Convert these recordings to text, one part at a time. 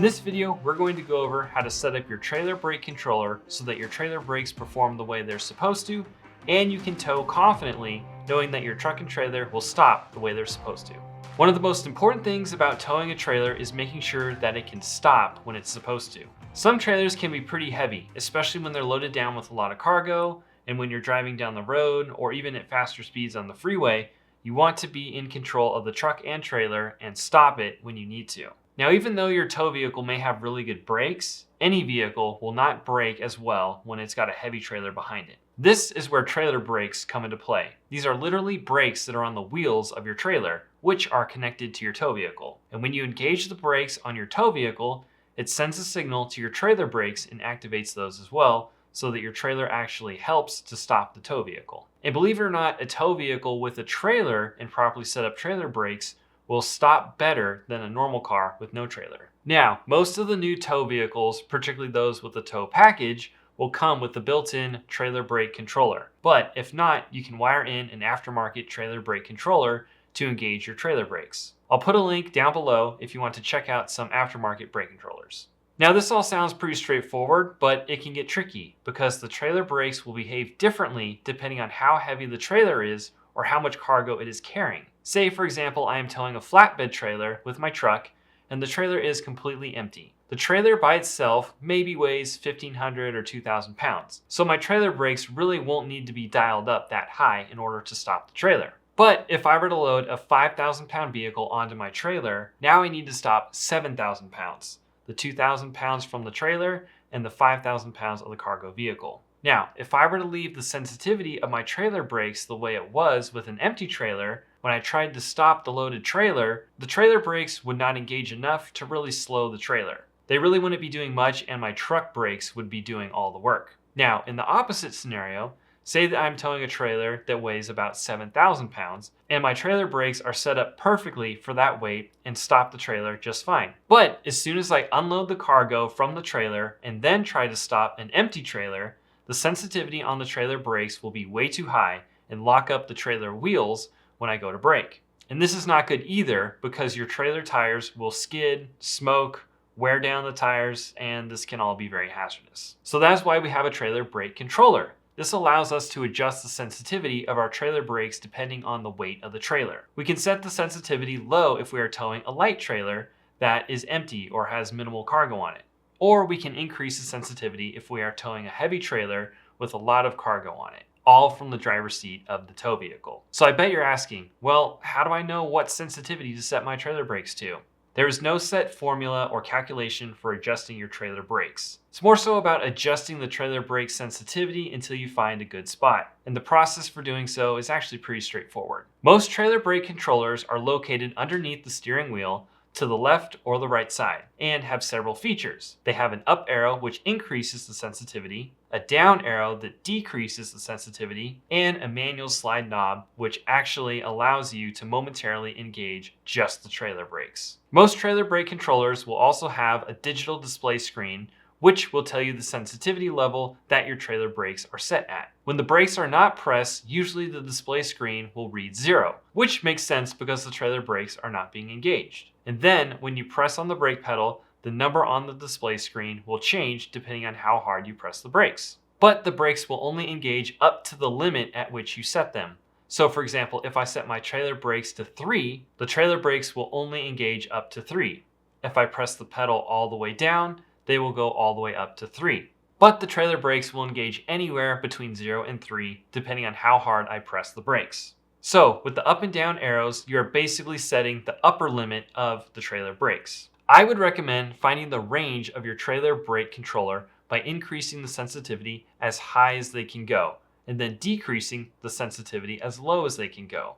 this video, we're going to go over how to set up your trailer brake controller so that your trailer brakes perform the way they're supposed to, and you can tow confidently knowing that your truck and trailer will stop the way they're supposed to. One of the most important things about towing a trailer is making sure that it can stop when it's supposed to. Some trailers can be pretty heavy, especially when they're loaded down with a lot of cargo, and when you're driving down the road or even at faster speeds on the freeway, you want to be in control of the truck and trailer and stop it when you need to. Now, even though your tow vehicle may have really good brakes, any vehicle will not brake as well when it's got a heavy trailer behind it. This is where trailer brakes come into play. These are literally brakes that are on the wheels of your trailer, which are connected to your tow vehicle. And when you engage the brakes on your tow vehicle, it sends a signal to your trailer brakes and activates those as well, so that your trailer actually helps to stop the tow vehicle. And believe it or not, a tow vehicle with a trailer and properly set up trailer brakes will stop better than a normal car with no trailer. Now, most of the new tow vehicles, particularly those with a tow package, will come with the built-in trailer brake controller. But if not, you can wire in an aftermarket trailer brake controller to engage your trailer brakes. I'll put a link down below if you want to check out some aftermarket brake controllers. Now, this all sounds pretty straightforward, but it can get tricky because the trailer brakes will behave differently depending on how heavy the trailer is or how much cargo it is carrying. Say, for example, I am towing a flatbed trailer with my truck and the trailer is completely empty. The trailer by itself maybe weighs 1,500 or 2,000 pounds, so my trailer brakes really won't need to be dialed up that high in order to stop the trailer. But if I were to load a 5,000 pound vehicle onto my trailer, now I need to stop 7,000 pounds. The 2,000 pounds from the trailer and the 5,000 pounds of the cargo vehicle. Now, if I were to leave the sensitivity of my trailer brakes the way it was with an empty trailer, when I tried to stop the loaded trailer, the trailer brakes would not engage enough to really slow the trailer. They really wouldn't be doing much and my truck brakes would be doing all the work. Now, in the opposite scenario, say that I'm towing a trailer that weighs about 7,000 pounds and my trailer brakes are set up perfectly for that weight and stop the trailer just fine. But as soon as I unload the cargo from the trailer and then try to stop an empty trailer, the sensitivity on the trailer brakes will be way too high and lock up the trailer wheels when I go to brake. And this is not good either because your trailer tires will skid, smoke, wear down the tires, and this can all be very hazardous. So that's why we have a trailer brake controller. This allows us to adjust the sensitivity of our trailer brakes depending on the weight of the trailer. We can set the sensitivity low if we are towing a light trailer that is empty or has minimal cargo on it. Or we can increase the sensitivity if we are towing a heavy trailer with a lot of cargo on it, all from the driver's seat of the tow vehicle. So I bet you're asking, well, how do I know what sensitivity to set my trailer brakes to? There is no set formula or calculation for adjusting your trailer brakes. It's more so about adjusting the trailer brake sensitivity until you find a good spot. And the process for doing so is actually pretty straightforward. Most trailer brake controllers are located underneath the steering wheel to the left or the right side and have several features. They have an up arrow which increases the sensitivity, a down arrow that decreases the sensitivity, and a manual slide knob which actually allows you to momentarily engage just the trailer brakes. Most trailer brake controllers will also have a digital display screen which will tell you the sensitivity level that your trailer brakes are set at. When the brakes are not pressed, usually the display screen will read 0, which makes sense because the trailer brakes are not being engaged. And then when you press on the brake pedal, the number on the display screen will change depending on how hard you press the brakes. But the brakes will only engage up to the limit at which you set them. So for example, if I set my trailer brakes to 3, the trailer brakes will only engage up to 3. If I press the pedal all the way down, they will go all the way up to 3. But the trailer brakes will engage anywhere between 0 and 3, depending on how hard I press the brakes. So with the up and down arrows, you are basically setting the upper limit of the trailer brakes. I would recommend finding the range of your trailer brake controller by increasing the sensitivity as high as they can go, and then decreasing the sensitivity as low as they can go.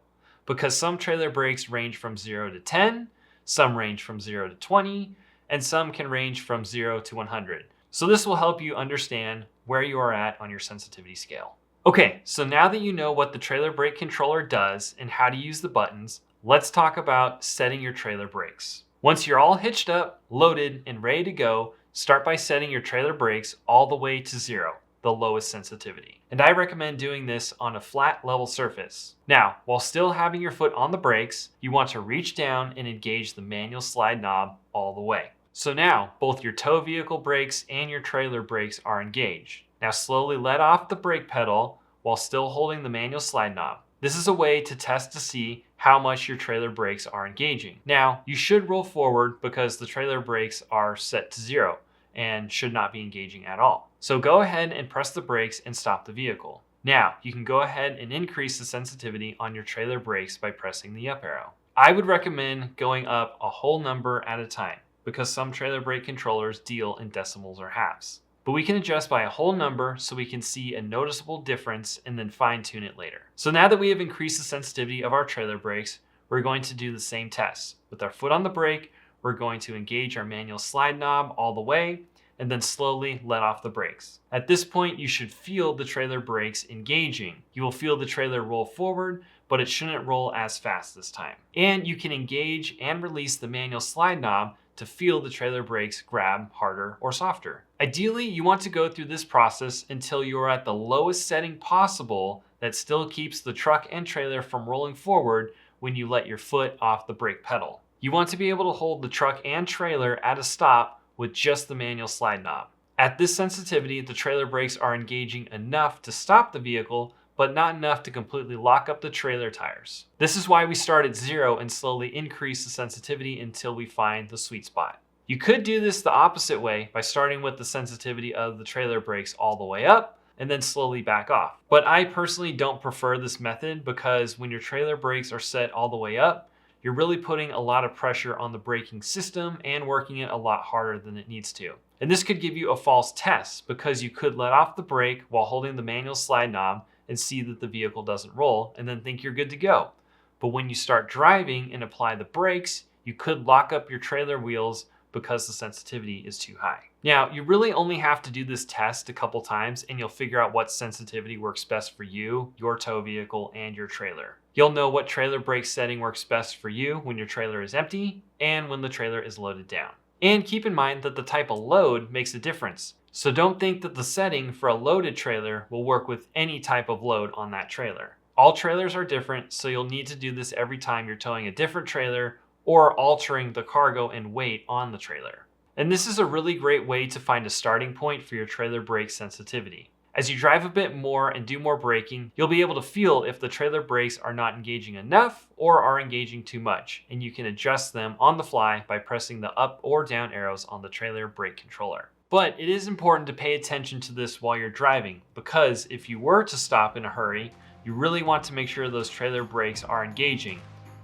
Because some trailer brakes range from 0 to 10, some range from 0 to 20, and some can range from 0 to 100. So this will help you understand where you are at on your sensitivity scale. Okay, so now that you know what the trailer brake controller does and how to use the buttons, let's talk about setting your trailer brakes. Once you're all hitched up, loaded, and ready to go, start by setting your trailer brakes all the way to 0, the lowest sensitivity. And I recommend doing this on a flat level surface. Now, while still having your foot on the brakes, you want to reach down and engage the manual slide knob all the way. So now, both your tow vehicle brakes and your trailer brakes are engaged. Now slowly let off the brake pedal while still holding the manual slide knob. This is a way to test to see how much your trailer brakes are engaging. Now, you should roll forward because the trailer brakes are set to 0 and should not be engaging at all. So go ahead and press the brakes and stop the vehicle. Now, you can go ahead and increase the sensitivity on your trailer brakes by pressing the up arrow. I would recommend going up a whole number at a time because some trailer brake controllers deal in decimals or halves. But we can adjust by a whole number so we can see a noticeable difference and then fine tune it later. So now that we have increased the sensitivity of our trailer brakes, we're going to do the same test. With our foot on the brake, we're going to engage our manual slide knob all the way and then slowly let off the brakes. At this point, you should feel the trailer brakes engaging. You will feel the trailer roll forward, but it shouldn't roll as fast this time. And you can engage and release the manual slide knob to feel the trailer brakes grab harder or softer. Ideally, you want to go through this process until you are at the lowest setting possible that still keeps the truck and trailer from rolling forward when you let your foot off the brake pedal. You want to be able to hold the truck and trailer at a stop with just the manual slide knob. At this sensitivity, the trailer brakes are engaging enough to stop the vehicle, but not enough to completely lock up the trailer tires. This is why we start at 0 and slowly increase the sensitivity until we find the sweet spot. You could do this the opposite way by starting with the sensitivity of the trailer brakes all the way up and then slowly back off. But I personally don't prefer this method because when your trailer brakes are set all the way up, you're really putting a lot of pressure on the braking system and working it a lot harder than it needs to. And this could give you a false test because you could let off the brake while holding the manual slide knob and see that the vehicle doesn't roll and then think you're good to go. But when you start driving and apply the brakes, you could lock up your trailer wheels because the sensitivity is too high. Now, you really only have to do this test a couple times and you'll figure out what sensitivity works best for you, your tow vehicle, and your trailer. You'll know what trailer brake setting works best for you when your trailer is empty and when the trailer is loaded down. And keep in mind that the type of load makes a difference. So don't think that the setting for a loaded trailer will work with any type of load on that trailer. All trailers are different, so you'll need to do this every time you're towing a different trailer or altering the cargo and weight on the trailer. And this is a really great way to find a starting point for your trailer brake sensitivity. As you drive a bit more and do more braking, you'll be able to feel if the trailer brakes are not engaging enough or are engaging too much, and you can adjust them on the fly by pressing the up or down arrows on the trailer brake controller. But it is important to pay attention to this while you're driving, because if you were to stop in a hurry, you really want to make sure those trailer brakes are engaging,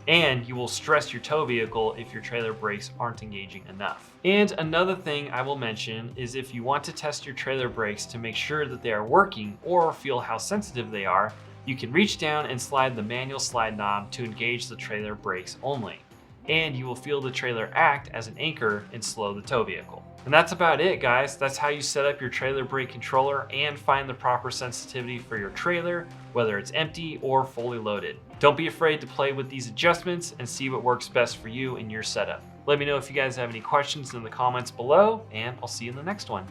and you will stress your tow vehicle if your trailer brakes aren't engaging enough. And another thing I will mention is if you want to test your trailer brakes to make sure that they are working or feel how sensitive they are, you can reach down and slide the manual slide knob to engage the trailer brakes only. And you will feel the trailer act as an anchor and slow the tow vehicle. And that's about it, guys. That's how you set up your trailer brake controller and find the proper sensitivity for your trailer, whether it's empty or fully loaded. Don't be afraid to play with these adjustments and see what works best for you in your setup. Let me know if you guys have any questions in the comments below, and I'll see you in the next one.